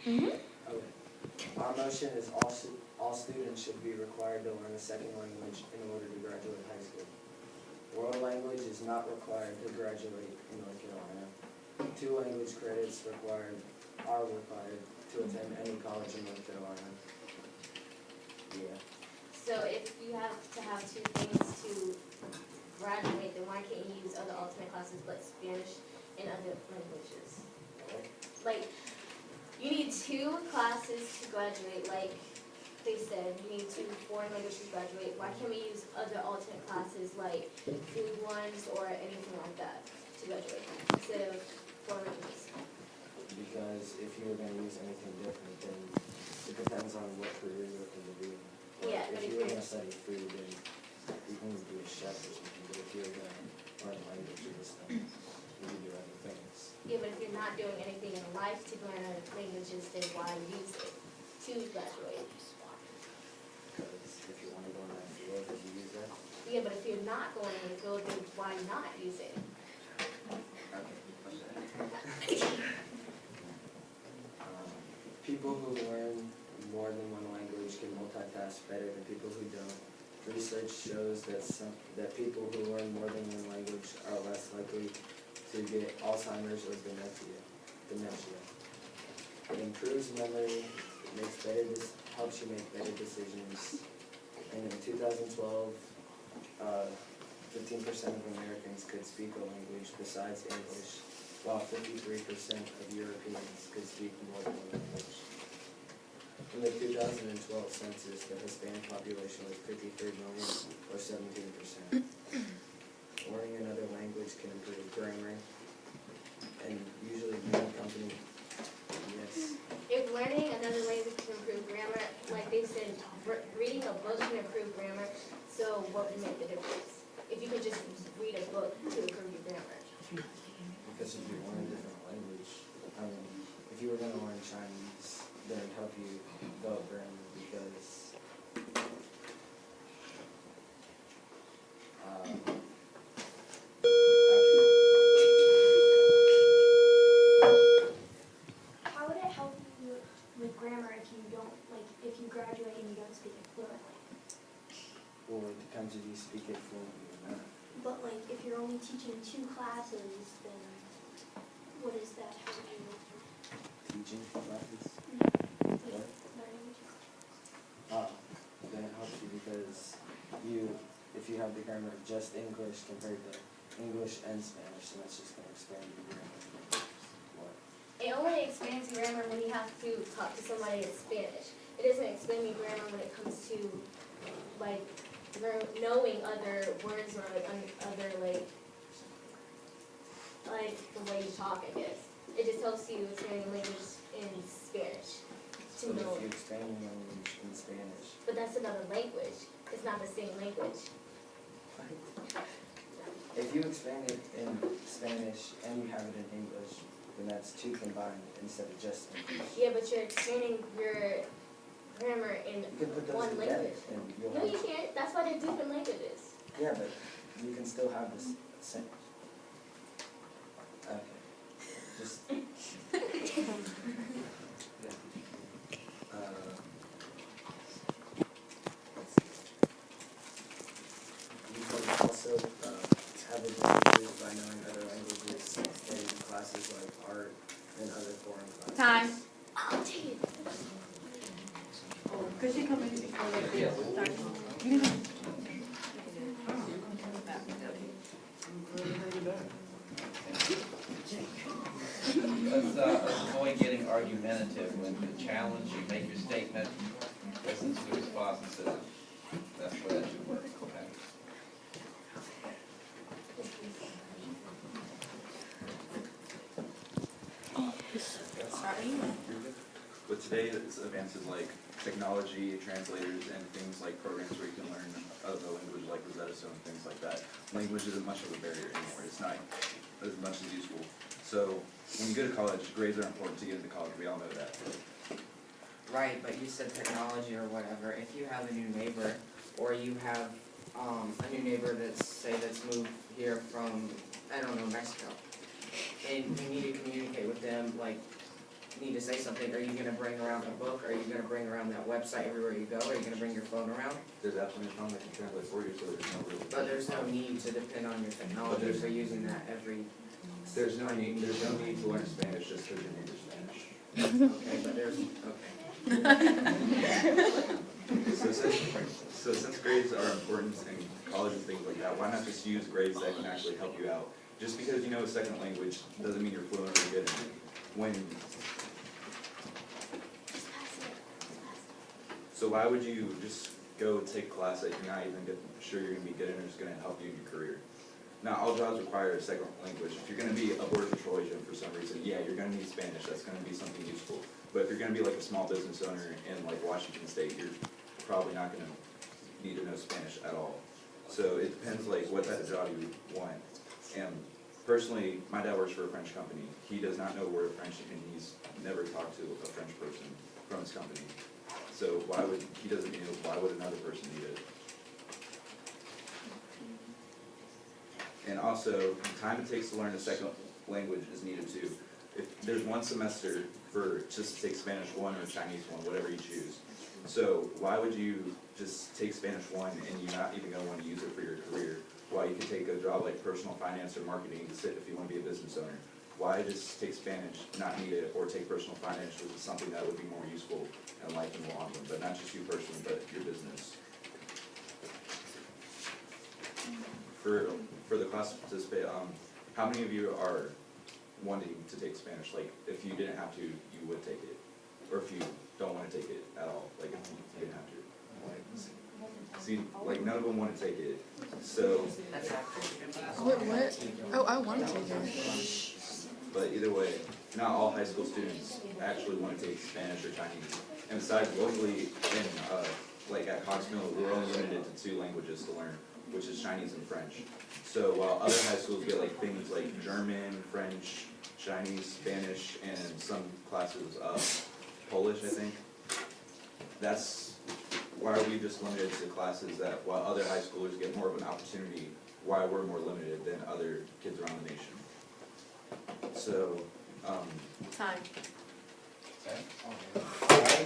Mm-hmm. Okay. Our motion is all students should be required to learn a second language in order to graduate high school. World language is not required to graduate in North Carolina. 2 language credits are required to attend any college in North Carolina. Yeah. So if you have to have 2 things to graduate, then why can't you use other alternate classes like Spanish and other languages? Like, you need 2 classes to graduate, like they said, you need 2 foreign languages to graduate. Why can't we use other alternate classes like food ones or anything like that to graduate instead of foreign languages? Because if you were going to use anything different, then it depends on what career you're looking to do. Yeah, but if you were going to study food, then you can be a chef or something. But if you're going to learn languages, then you can do other things. Yeah, but if you're not doing anything in life to learn other languages, then why use it to graduate? Because if you want to go in that field, then you use that. Yeah, but if you're not going in the field, then why not use it? People who learn more than one language can multitask better than people who don't. Research shows that people who learn more than one language are less likely to get Alzheimer's or dementia. It improves memory, helps you make better decisions. And in 2012, 15% of Americans could speak a language besides English, while 53% of Europeans could speak more than one language. In the 2012 census, the Hispanic population was 53 million, or 17%. Learning another language can improve grammar, and usually many companies, yes. If learning another language can improve grammar, like they said, reading a book can improve grammar, so what would make the difference? If you could just read a book to improve your grammar. Because if you learn a different language, if you were going to learn Chinese, then it'd help you develop grammar because How would it help you with grammar if you don't, like, if you graduate and you don't speak it fluently? well, it depends if you speak it fluently or not. But like, if you're only teaching 2 classes, then what does that help you with? Teaching classes. What? Learning? Then it helps you because if you have the grammar of just English compared to English and Spanish, then that's just going to expand your grammar. What? It only expands your grammar when you have to talk to somebody in Spanish. It doesn't expand your grammar when it comes to, like, knowing other words or other, like the way you talk, I guess. It just helps you expand your language in Spanish. So if you expand your language in Spanish, But that's another language. It's not the same language. if you expand it in Spanish and you have it in English, then that's 2 combined instead of just English. Yeah, but you're expanding your grammar in You can put those one together language. and you'll No, have, you can't. That's why they're different languages. yeah, but you can still have this same. Okay. Just. Yeah. You can also have it improved by knowing other languages in classes like art and other foreign classes. Time. Oh, gee. Could you come in before they Yes. start? Let's avoid getting argumentative. When you challenge, you make your statement, listen to the response, and sit down. That's the way that should work. Okay. With today's advances like technology, translators, and things like programs where you can learn other language like Rosetta Stone and things like that, language isn't much of a barrier anymore. It's not as much as useful. So when you go to college, grades are important to get into college. We all know that. Right, but you said technology or whatever. If you have a new neighbor, or you have a new neighbor that's moved here from, I don't know, Mexico, and you need to communicate with them, like, need to say something, are you gonna bring around a book? Are you gonna bring around that website everywhere you go? Are you gonna bring your phone around? There's absolutely no problem that can translate for you, so there's no real. But there's no need to depend on your technology for using that every, There's no need to learn Spanish just because your neighbor's Spanish. okay, but there's, okay. So since grades are important in college and things like that, why not just use grades that can actually help you out? Just because you know a second language doesn't mean you're fluent or good in it. So why would you just go take a class that you're not even sure you're gonna be good in or just gonna help you in your career? Now, all jobs require a second language. If you're gonna be a border patrol agent for some reason, yeah, you're gonna need Spanish, that's gonna be something useful. But if you're gonna be like a small business owner in like Washington State, you're probably not gonna need to know Spanish at all. So it depends like what type of job you want. And personally, my dad works for a French company. He does not know a word of French and he's never talked to a French person from his company. So why would another person need it? And also, time it takes to learn a second language is needed too. If there's one semester for just to take Spanish 1 or Chinese 1, whatever you choose. So why would you just take Spanish 1 and you're not even gonna want to use it for your career? While you could take a job like personal finance or marketing to sit if you want to be a business owner. Why just take Spanish, not need it, or take personal finance, which is something that would be more useful in life in the long run, but not just you personally, but your business. For the class to participate, how many of you are wanting to take Spanish? Like, if you didn't have to, you would take it, or if you don't want to take it at all, like if you didn't have to. See, like none of them want to take it, so. That's actually. What? Oh, I want to take it. But either way, not all high school students actually want to take Spanish or Chinese. And besides, locally in, like at Cox Mill, we're only limited to 2 languages to learn, which is Chinese and French. So while other high schools get like things like German, French, Chinese, Spanish, and some classes of Polish, I think. That's why are we just limited to classes that while other high schoolers get more of an opportunity, why we're more limited than other kids around the nation. So, Time. Okay.